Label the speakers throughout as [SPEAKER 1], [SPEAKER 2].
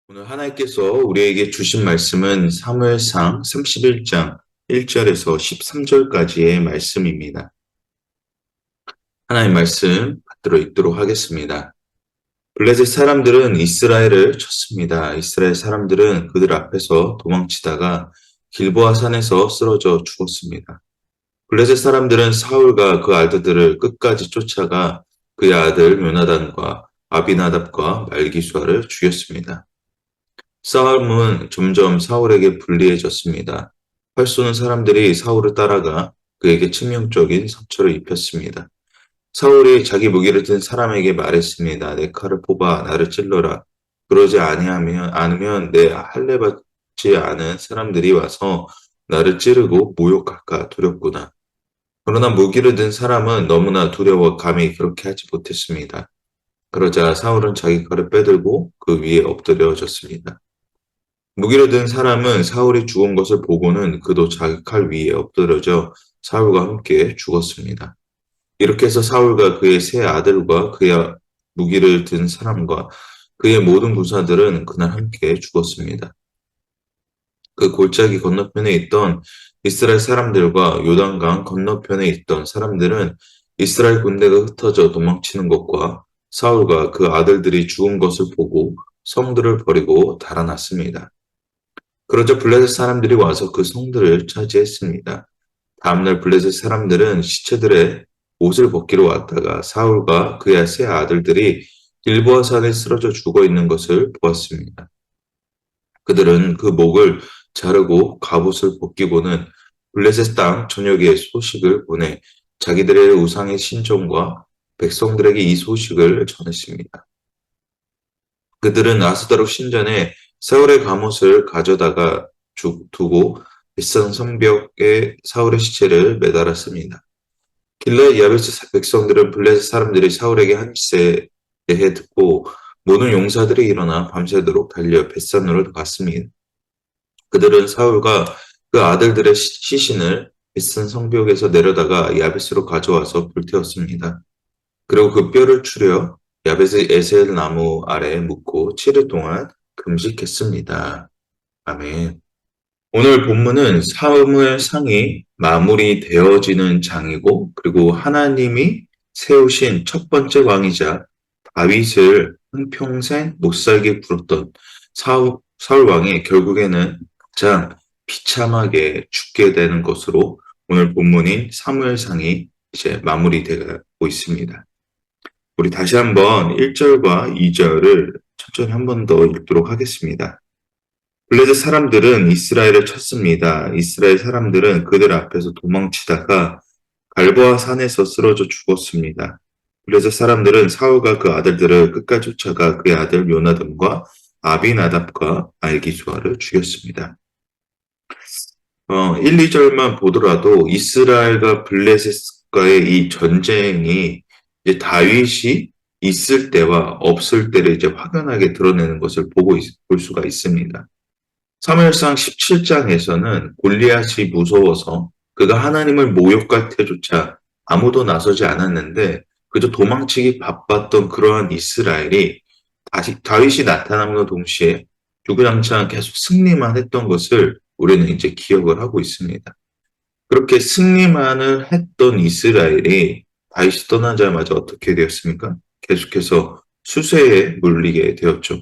[SPEAKER 1] 오늘 하나님께서 우리에게 주신 말씀은 사무엘상 31장 1절에서 13절까지의 말씀입니다. 하나님 말씀 받들어 읽도록 하겠습니다. 블레셋 사람들은 이스라엘을 쳤습니다. 이스라엘 사람들은 그들 앞에서 도망치다가 길보아 산에서 쓰러져 죽었습니다. 블레셋 사람들은 사울과 그 아들들을 끝까지 쫓아가 그의 아들 요나단과 아비나답과 말기수아를 죽였습니다. 싸움은 점점 사울에게 불리해졌습니다. 활 쏘는 사람들이 사울을 따라가 그에게 치명적인 상처를 입혔습니다. 사울이 자기 무기를 든 사람에게 말했습니다. 내 칼을 뽑아 나를 찔러라. 그러지 않으면 내 할례 받지 않은 사람들이 와서 나를 찌르고 모욕할까 두렵구나. 그러나 무기를 든 사람은 너무나 두려워 감히 그렇게 하지 못했습니다. 그러자 사울은 자기 칼을 빼들고 그 위에 엎드려졌습니다. 무기를 든 사람은 사울이 죽은 것을 보고는 그도 자기 칼 위에 엎드려져 사울과 함께 죽었습니다. 이렇게 해서 사울과 그의 세 아들과 그의 무기를 든 사람과 그의 모든 부사들은 그날 함께 죽었습니다. 그 골짜기 건너편에 있던 이스라엘 사람들과 요단강 건너편에 있던 사람들은 이스라엘 군대가 흩어져 도망치는 것과 사울과 그 아들들이 죽은 것을 보고 성들을 버리고 달아났습니다. 그러자 블레셋 사람들이 와서 그 성들을 차지했습니다. 다음날 블레셋 사람들은 시체들의 옷을 벗기러 왔다가 사울과 그의 세 아들들이 길보아 산에 쓰러져 죽어 있는 것을 보았습니다. 그들은 그 목을 자르고 갑옷을 벗기고는 블레셋 땅 전역에 소식을 보내 자기들의 우상의 신전과 백성들에게 이 소식을 전했습니다. 그들은 아스다롯 신전에 사울의 갑옷을 가져다가 두고 벳산 성벽에 사울의 시체를 매달았습니다. 길르앗 야베스 백성들은 블레셋 사람들이 사울에게 한 짓에 대해 듣고 모든 용사들이 일어나 밤새도록 달려 벳산으로 갔습니다. 그들은 사울과 그 아들들의 시신을 벳산 성벽에서 내려다가 야베스로 가져와서 불태웠습니다. 그리고 그 뼈를 추려 야베스 에셀 나무 아래에 묻고 7일 동안 금식했습니다. 아멘. 오늘 본문은 사무엘상이 마무리되어지는 장이고, 그리고 하나님이 세우신 첫 번째 왕이자 다윗을 한평생 못살게 굴었던 사울 왕이 결국에는 가장 비참하게 죽게 되는 것으로 오늘 본문인 사무엘상이 이제 마무리되고 있습니다. 우리 다시 한번 1절과 2절을 천천히 한 번 더 읽도록 하겠습니다. 블레셋 사람들은 이스라엘을 쳤습니다. 이스라엘 사람들은 그들 앞에서 도망치다가 갈보아 산에서 쓰러져 죽었습니다. 블레셋 사람들은 사울과 그 아들들을 끝까지 쫓아가 그의 아들 요나단과 아비나답과 말기수아를 죽였습니다. 1, 2절만 보더라도 이스라엘과 블레셋과의 이 전쟁이 이제 다윗이 있을 때와 없을 때를 이제 확연하게 드러내는 것을 볼 수가 있습니다. 사무엘상 17장에서는 골리앗이 무서워서 그가 하나님을 모욕할 때조차 아무도 나서지 않았는데 그저 도망치기 바빴던 그러한 이스라엘이 다윗이 나타남과 동시에 주구장창 계속 승리만 했던 것을 우리는 이제 기억을 하고 있습니다. 그렇게 승리만을 했던 이스라엘이 다윗이 떠나자마자 어떻게 되었습니까? 계속해서 수세에 물리게 되었죠.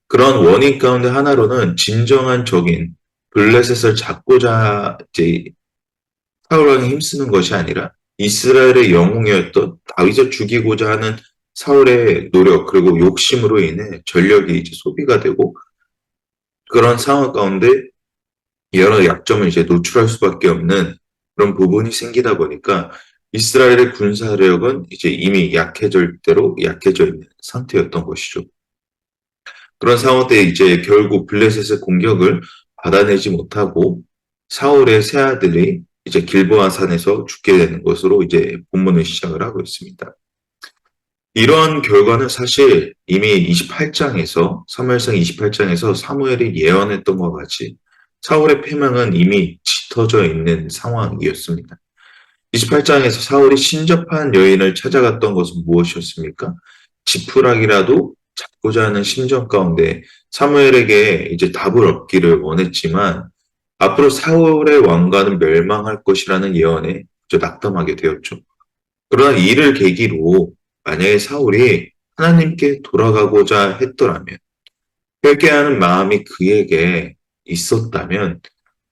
[SPEAKER 1] 그런 원인 가운데 하나로는 진정한 적인 블레셋을 잡고자 이제 사울 왕이 힘쓰는 것이 아니라 이스라엘의 영웅이었던 다윗을 죽이고자 하는 사울의 노력 그리고 욕심으로 인해 전력이 이제 소비가 되고 그런 상황 가운데 여러 약점을 이제 노출할 수밖에 없는 그런 부분이 생기다 보니까 이스라엘의 군사력은 이제 이미 약해질 대로 약해져 있는 상태였던 것이죠. 그런 상황 때 이제 결국 블레셋의 공격을 받아내지 못하고 사울의 세 아들이 이제 길보아 산에서 죽게 되는 것으로 이제 본문을 시작을 하고 있습니다. 이러한 결과는 사실 이미 28장에서 사무엘상 28장에서 사무엘이 예언했던 것 같이 사울의 패망은 이미 짙어져 있는 상황이었습니다. 28장에서 사울이 신접한 여인을 찾아갔던 것은 무엇이었습니까? 지푸라기라도 찾고자 하는 심정 가운데 사무엘에게 이제 답을 얻기를 원했지만 앞으로 사울의 왕가는 멸망할 것이라는 예언에 낙담하게 되었죠. 그러나 이를 계기로 만약에 사울이 하나님께 돌아가고자 했더라면, 회개하는 마음이 그에게 있었다면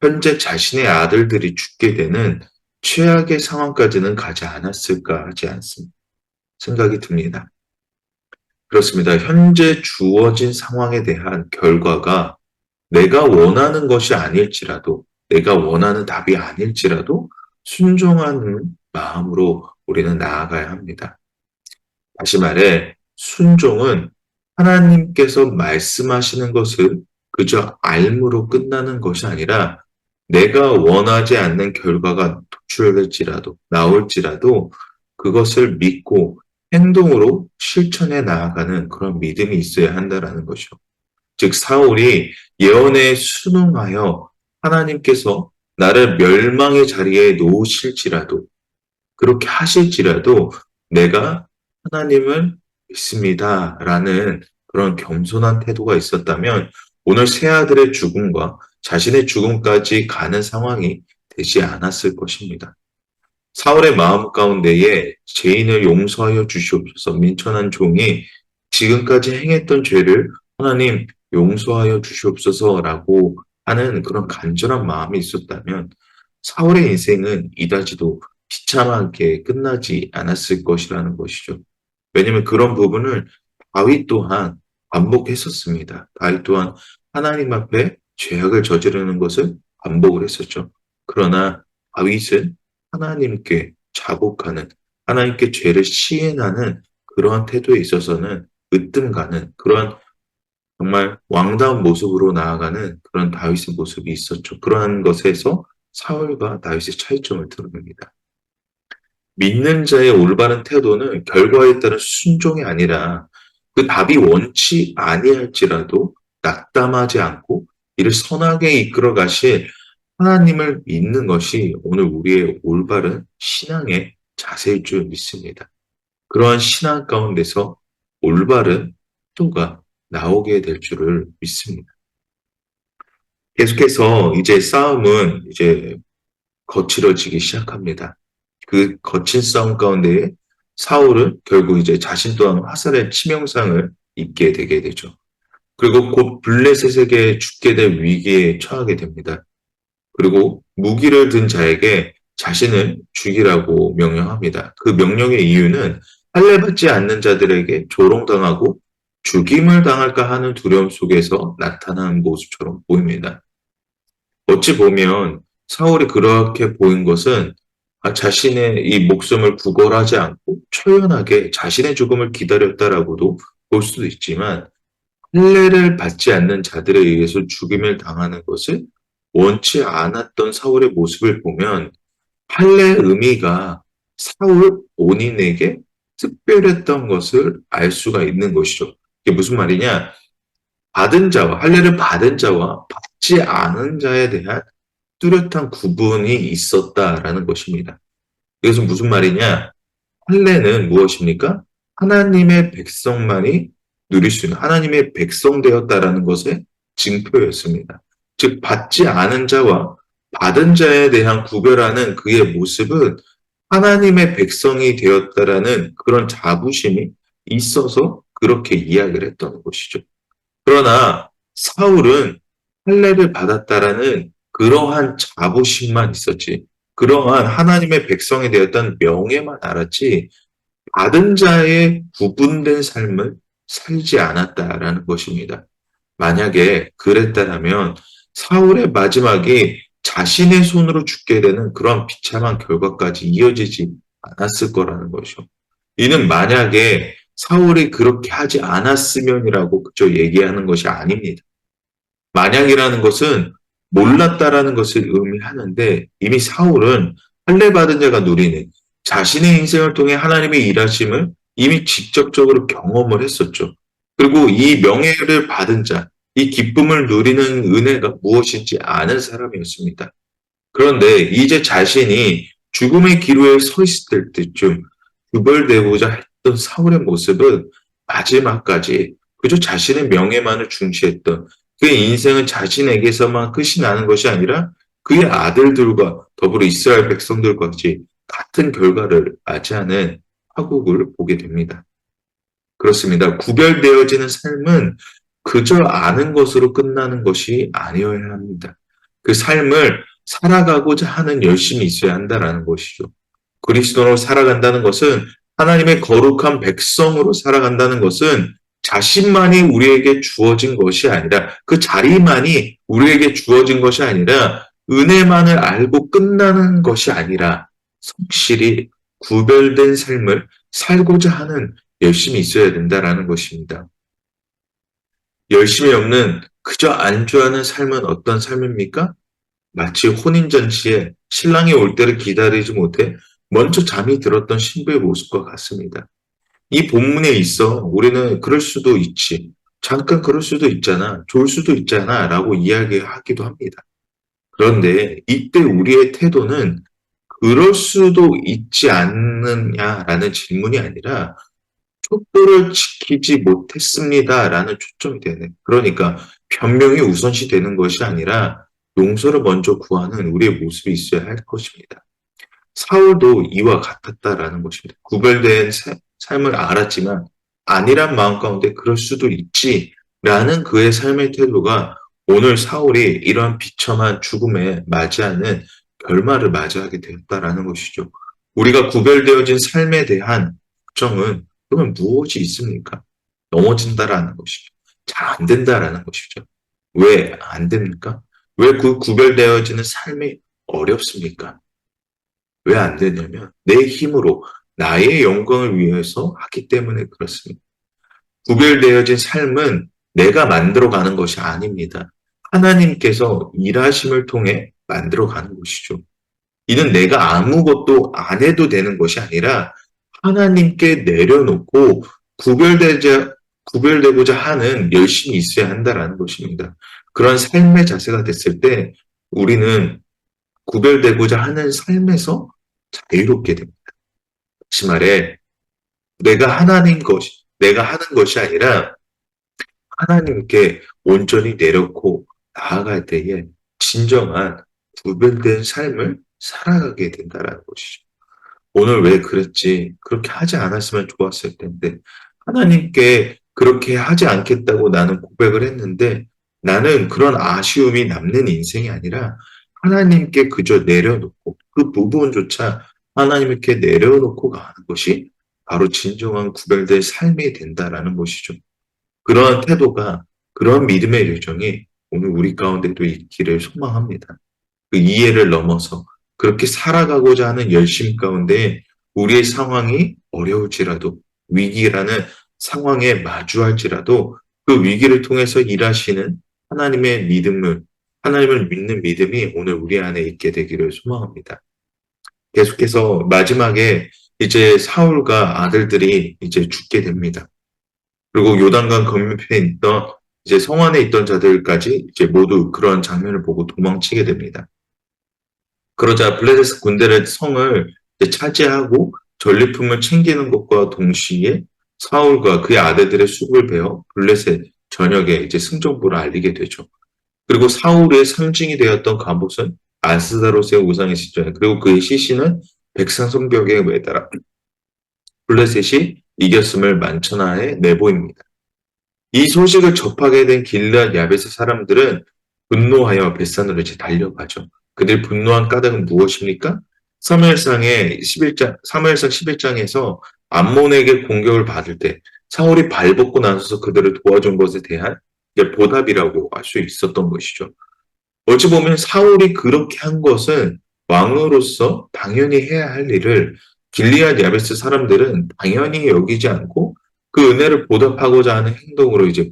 [SPEAKER 1] 현재 자신의 아들들이 죽게 되는 최악의 상황까지는 가지 않았을까 하지 않습니다. 생각이 듭니다. 그렇습니다. 현재 주어진 상황에 대한 결과가 내가 원하는 것이 아닐지라도, 내가 원하는 답이 아닐지라도 순종하는 마음으로 우리는 나아가야 합니다. 다시 말해, 순종은 하나님께서 말씀하시는 것을 그저 알므로 끝나는 것이 아니라 내가 원하지 않는 결과가 도출될지라도, 나올지라도 그것을 믿고 행동으로 실천해 나아가는 그런 믿음이 있어야 한다는 것이죠. 즉, 사울이 예언에 순응하여 하나님께서 나를 멸망의 자리에 놓으실지라도, 그렇게 하실지라도 내가 하나님을 믿습니다라는 그런 겸손한 태도가 있었다면 오늘 세 아들의 죽음과 자신의 죽음까지 가는 상황이 되지 않았을 것입니다. 사울의 마음 가운데에 죄인을 용서하여 주시옵소서 민천한 종이 지금까지 행했던 죄를 하나님 용서하여 주시옵소서라고 하는 그런 간절한 마음이 있었다면 사울의 인생은 이다지도 비참하게 끝나지 않았을 것이라는 것이죠. 왜냐하면 그런 부분을 다윗 또한 반복했었습니다. 다윗 또한 하나님 앞에 죄악을 저지르는 것을 반복을 했었죠. 그러나 다윗은 하나님께 자복하는, 하나님께 죄를 시인하는 그러한 태도에 있어서는 으뜸가는 그런 정말 왕다운 모습으로 나아가는 그런 다윗의 모습이 있었죠. 그러한 것에서 사울과 다윗의 차이점을 드러냅니다. 믿는 자의 올바른 태도는 결과에 따른 순종이 아니라 그 답이 원치 아니할지라도 낙담하지 않고 이를 선하게 이끌어 가실 하나님을 믿는 것이 오늘 우리의 올바른 신앙의 자세일 줄 믿습니다. 그러한 신앙 가운데서 올바른 태도가 나오게 될 줄을 믿습니다. 계속해서 이제 싸움은 이제 거칠어지기 시작합니다. 그 거친 싸움 가운데 사울은 결국 이제 자신 또한 화살의 치명상을 입게 되게 되죠. 그리고 곧 블레셋에게 죽게 될 위기에 처하게 됩니다. 그리고 무기를 든 자에게 자신을 죽이라고 명령합니다. 그 명령의 이유는 할례받지 않는 자들에게 조롱당하고 죽임을 당할까 하는 두려움 속에서 나타나는 모습처럼 보입니다. 어찌 보면 사울이 그렇게 보인 것은 자신의 이 목숨을 구걸하지 않고 초연하게 자신의 죽음을 기다렸다라고도 볼 수도 있지만 할례를 받지 않는 자들에 의해서 죽임을 당하는 것을 원치 않았던 사울의 모습을 보면 할례의 의미가 사울 본인에게 특별했던 것을 알 수가 있는 것이죠. 이게 무슨 말이냐? 받은 자와 할례를 받은 자와 받지 않은 자에 대한 뚜렷한 구분이 있었다라는 것입니다. 이것은 무슨 말이냐? 할례는 무엇입니까? 하나님의 백성만이 누릴 수 있는 하나님의 백성 되었다라는 것의 징표였습니다. 즉 받지 않은 자와 받은 자에 대한 구별하는 그의 모습은 하나님의 백성이 되었다라는 그런 자부심이 있어서 그렇게 이야기를 했던 것이죠. 그러나 사울은 할례를 받았다라는 그러한 자부심만 있었지, 그러한 하나님의 백성이 되었다는 명예만 알았지 받은 자의 구분된 삶을 살지 않았다라는 것입니다. 만약에 그랬다면 사울의 마지막이 자신의 손으로 죽게 되는 그런 비참한 결과까지 이어지지 않았을 거라는 것이죠. 이는 만약에 사울이 그렇게 하지 않았으면이라고 그저 얘기하는 것이 아닙니다. 만약이라는 것은 몰랐다라는 것을 의미하는데 이미 사울은 할례 받은 자가 누리는 자신의 인생을 통해 하나님의 일하심을 이미 직접적으로 경험을 했었죠. 그리고 이 명예를 받은 자, 이 기쁨을 누리는 은혜가 무엇인지 아는 사람이었습니다. 그런데 이제 자신이 죽음의 기로에 서 있을 때쯤 구별되고자 했던 사울의 모습은 마지막까지 그저 자신의 명예만을 중시했던 그의 인생은 자신에게서만 끝이 나는 것이 아니라 그의 아들들과 더불어 이스라엘 백성들까지 같은 결과를 맞이하는 파국을 보게 됩니다. 그렇습니다. 구별되어지는 삶은 그저 아는 것으로 끝나는 것이 아니어야 합니다. 그 삶을 살아가고자 하는 열심이 있어야 한다라는 것이죠. 그리스도로 살아간다는 것은 하나님의 거룩한 백성으로 살아간다는 것은 자신만이 우리에게 주어진 것이 아니라 그 자리만이 우리에게 주어진 것이 아니라 은혜만을 알고 끝나는 것이 아니라 성실히 구별된 삶을 살고자 하는 열심이 있어야 된다라는 것입니다. 열심이 없는 그저 안주하는 삶은 어떤 삶입니까? 마치 혼인잔치에 신랑이 올 때를 기다리지 못해 먼저 잠이 들었던 신부의 모습과 같습니다. 이 본문에 있어 우리는 그럴 수도 있지, 잠깐 그럴 수도 있잖아, 좋을 수도 있잖아 라고 이야기하기도 합니다. 그런데 이때 우리의 태도는 그럴 수도 있지 않느냐라는 질문이 아니라 촛불을 지키지 못했습니다라는 초점이 되는, 그러니까 변명이 우선시 되는 것이 아니라 용서를 먼저 구하는 우리의 모습이 있어야 할 것입니다. 사울도 이와 같았다라는 것입니다. 구별된 삶을 알았지만 아니란 마음 가운데 그럴 수도 있지라는 그의 삶의 태도가 오늘 사울이 이러한 비참한 죽음에 맞이하는 결말을 맞이하게 되었다라는 것이죠. 우리가 구별되어진 삶에 대한 걱정은 그러면 무엇이 있습니까? 넘어진다라는 것이죠. 잘 안 된다라는 것이죠. 왜 안 됩니까? 왜 그 구별되어지는 삶이 어렵습니까? 왜 안 되냐면 내 힘으로 나의 영광을 위해서 하기 때문에 그렇습니다. 구별되어진 삶은 내가 만들어가는 것이 아닙니다. 하나님께서 일하심을 통해 만들어가는 것이죠. 이는 내가 아무것도 안 해도 되는 것이 아니라 하나님께 내려놓고 구별되고자 하는 열심이 있어야 한다라는 것입니다. 그런 삶의 자세가 됐을 때 우리는 구별되고자 하는 삶에서 자유롭게 됩니다. 다시 말해, 내가 하는 것이 아니라 하나님께 온전히 내려놓고 나아갈 때에 진정한 구별된 삶을 살아가게 된다는 것이죠. 오늘 왜 그랬지? 그렇게 하지 않았으면 좋았을 텐데, 하나님께 그렇게 하지 않겠다고 나는 고백을 했는데, 나는 그런 아쉬움이 남는 인생이 아니라 하나님께 그저 내려놓고 그 부분조차 하나님께 내려놓고 가는 것이 바로 진정한 구별된 삶이 된다라는 것이죠. 그러한 태도가, 그런 믿음의 요정이 오늘 우리 가운데도 있기를 소망합니다. 그 이해를 넘어서 그렇게 살아가고자 하는 열심 가운데 우리의 상황이 어려울지라도, 위기라는 상황에 마주할지라도 그 위기를 통해서 일하시는 하나님의 믿음을, 하나님을 믿는 믿음이 오늘 우리 안에 있게 되기를 소망합니다. 계속해서 마지막에 이제 사울과 아들들이 이제 죽게 됩니다. 그리고 요단강 건너편에 있던 이제 성 안에 있던 자들까지 이제 모두 그런 장면을 보고 도망치게 됩니다. 그러자 블레셋 군대를 성을 차지하고 전리품을 챙기는 것과 동시에 사울과 그의 아들들의 수급을 베어 블레셋 전역에 이제 승전보를 알리게 되죠. 그리고 사울의 상징이 되었던 갑옷은 아스다롯의 우상의 시절, 그리고 그의 시신은 백상 성벽에 매달아 블레셋이 이겼음을 만천하에 내보입니다. 이 소식을 접하게 된 길르앗 야베스 사람들은 분노하여 벳산으로 이제 달려가죠. 그들 분노한 까닭은 무엇입니까? 사무엘상 11장에서 암몬에게 공격을 받을 때 사울이 발벗고 나서서 그들을 도와준 것에 대한 보답이라고 할 수 있었던 것이죠. 어찌 보면 사울이 그렇게 한 것은 왕으로서 당연히 해야 할 일을 길리앗 야베스 사람들은 당연히 여기지 않고 그 은혜를 보답하고자 하는 행동으로 이제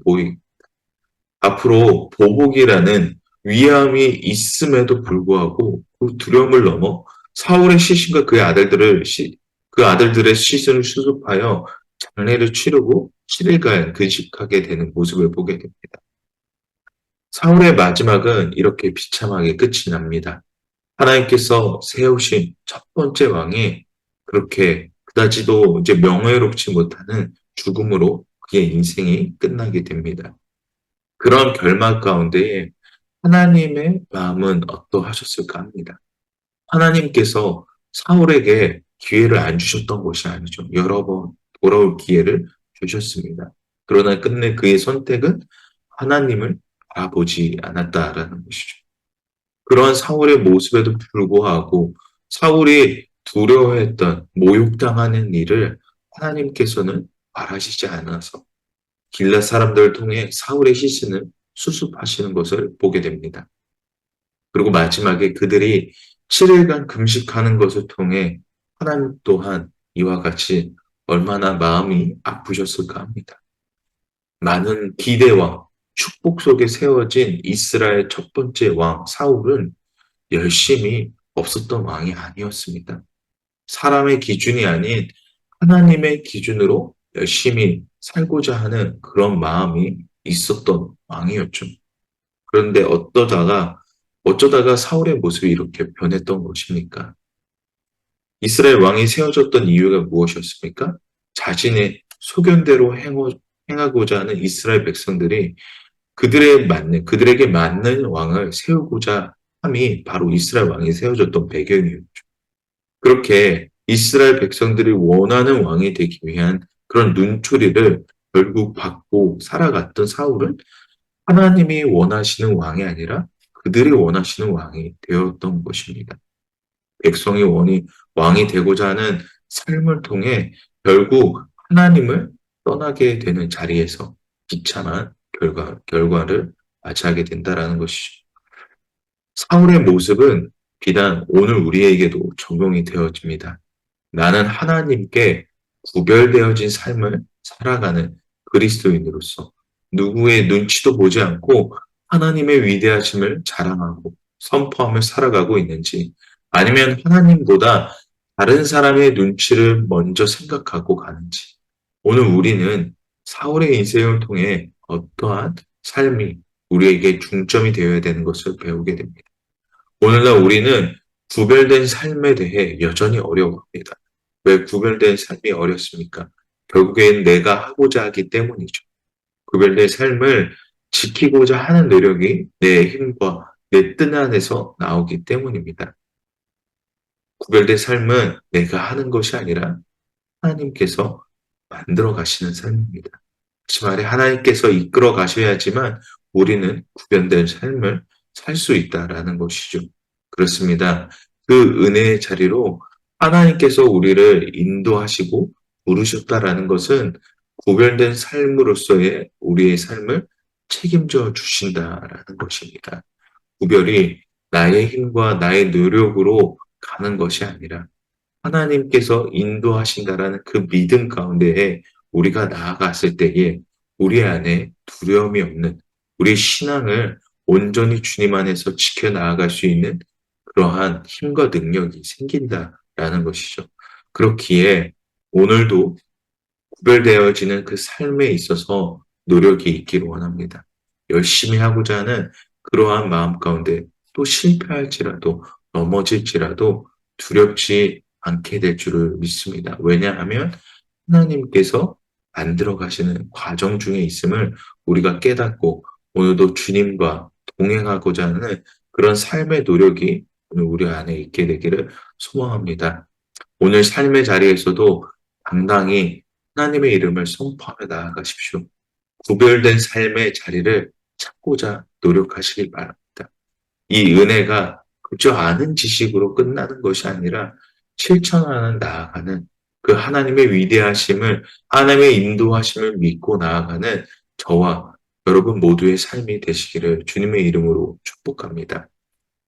[SPEAKER 1] 앞으로 보복이라는 위함이 있음에도 불구하고 그 두려움을 넘어 사울의 시신과 그 아들들의 시신을 수습하여 장례를 치르고 7일간 근식하게 되는 모습을 보게 됩니다. 사울의 마지막은 이렇게 비참하게 끝이 납니다. 하나님께서 세우신 첫 번째 왕이 그렇게 그다지도 이제 명예롭지 못하는 죽음으로 그의 인생이 끝나게 됩니다. 그런 결말 가운데에 하나님의 마음은 어떠하셨을까 합니다. 하나님께서 사울에게 기회를 안 주셨던 것이 아니죠. 여러 번 돌아올 기회를 주셨습니다. 그러나 끝내 그의 선택은 하나님을 알아보지 않았다라는 것이죠. 그러한 사울의 모습에도 불구하고 사울이 두려워했던 모욕당하는 일을 하나님께서는 말하시지 않아서 길라 사람들을 통해 사울의 시신을 수습하시는 것을 보게 됩니다. 그리고 마지막에 그들이 7일간 금식하는 것을 통해 하나님 또한 이와 같이 얼마나 마음이 아프셨을까 합니다. 많은 기대와 축복 속에 세워진 이스라엘 첫 번째 왕 사울은 열심이 없었던 왕이 아니었습니다. 사람의 기준이 아닌 하나님의 기준으로 열심히 살고자 하는 그런 마음이 있었던 왕이었죠. 그런데 어쩌다가 사울의 모습이 이렇게 변했던 것입니까? 이스라엘 왕이 세워졌던 이유가 무엇이었습니까? 자신의 소견대로 행하고자 하는 이스라엘 백성들이 그들에게 맞는 왕을 세우고자 함이 바로 이스라엘 왕이 세워졌던 배경이었죠. 그렇게 이스라엘 백성들이 원하는 왕이 되기 위한 그런 눈초리를 결국 받고 살아갔던 사울은 하나님이 원하시는 왕이 아니라 그들이 원하시는 왕이 되었던 것입니다. 백성이 왕이 되고자 하는 삶을 통해 결국 하나님을 떠나게 되는 자리에서 비참한 결과를 맞이하게 된다라는 것이죠. 사울의 모습은 비단 오늘 우리에게도 적용이 되어집니다. 나는 하나님께 구별되어진 삶을 살아가는 그리스도인으로서 누구의 눈치도 보지 않고 하나님의 위대하심을 자랑하고 선포하며 살아가고 있는지 아니면 하나님보다 다른 사람의 눈치를 먼저 생각하고 가는지 오늘 우리는 사울의 인생을 통해 어떠한 삶이 우리에게 중점이 되어야 되는 것을 배우게 됩니다. 오늘날 우리는 구별된 삶에 대해 여전히 어려워합니다. 왜 구별된 삶이 어렵습니까? 결국엔 내가 하고자 하기 때문이죠. 구별된 삶을 지키고자 하는 노력이 내 힘과 내 뜻 안에서 나오기 때문입니다. 구별된 삶은 내가 하는 것이 아니라 하나님께서 만들어 가시는 삶입니다. 다시 말해 하나님께서 이끌어 가셔야지만 우리는 구별된 삶을 살 수 있다라는 것이죠. 그렇습니다. 그 은혜의 자리로 하나님께서 우리를 인도하시고 부르셨다라는 것은 구별된 삶으로서의 우리의 삶을 책임져 주신다라는 것입니다. 구별이 나의 힘과 나의 노력으로 가는 것이 아니라 하나님께서 인도하신다라는 그 믿음 가운데에 우리가 나아갔을 때에 우리 안에 두려움이 없는 우리 신앙을 온전히 주님 안에서 지켜나아갈 수 있는 그러한 힘과 능력이 생긴다라는 것이죠. 그렇기에 오늘도 구별되어지는 그 삶에 있어서 노력이 있기를 원합니다. 열심히 하고자 하는 그러한 마음 가운데 또 실패할지라도 넘어질지라도 두렵지 않게 될 줄을 믿습니다. 왜냐하면 하나님께서 만들어 가시는 과정 중에 있음을 우리가 깨닫고 오늘도 주님과 동행하고자 하는 그런 삶의 노력이 오늘 우리 안에 있게 되기를 소망합니다. 오늘 삶의 자리에서도 당당히 하나님의 이름을 선포하며 나아가십시오. 구별된 삶의 자리를 찾고자 노력하시기 바랍니다. 이 은혜가 그저 아는 지식으로 끝나는 것이 아니라 실천하는 나아가는 그 하나님의 위대하심을 하나님의 인도하심을 믿고 나아가는 저와 여러분 모두의 삶이 되시기를 주님의 이름으로 축복합니다.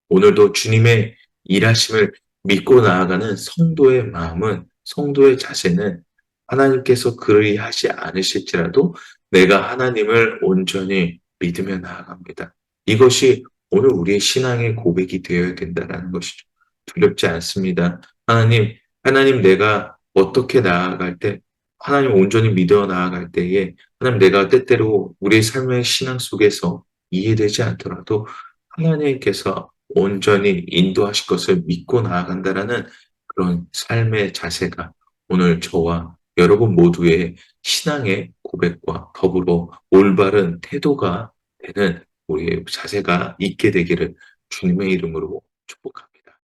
[SPEAKER 1] 오늘도 주님의 일하심을 믿고 나아가는 성도의 마음은 성도의 자세는 하나님께서 그리 하지 않으실지라도 내가 하나님을 온전히 믿으며 나아갑니다. 이것이 오늘 우리의 신앙의 고백이 되어야 된다는 것이죠. 두렵지 않습니다. 하나님 내가 어떻게 나아갈 때, 하나님 온전히 믿어 나아갈 때에, 하나님 내가 때때로 우리의 삶의 신앙 속에서 이해되지 않더라도 하나님께서 온전히 인도하실 것을 믿고 나아간다라는 그런 삶의 자세가 오늘 저와 여러분 모두의 신앙의 고백과 더불어 올바른 태도가 되는 우리의 자세가 있게 되기를 주님의 이름으로 축복합니다.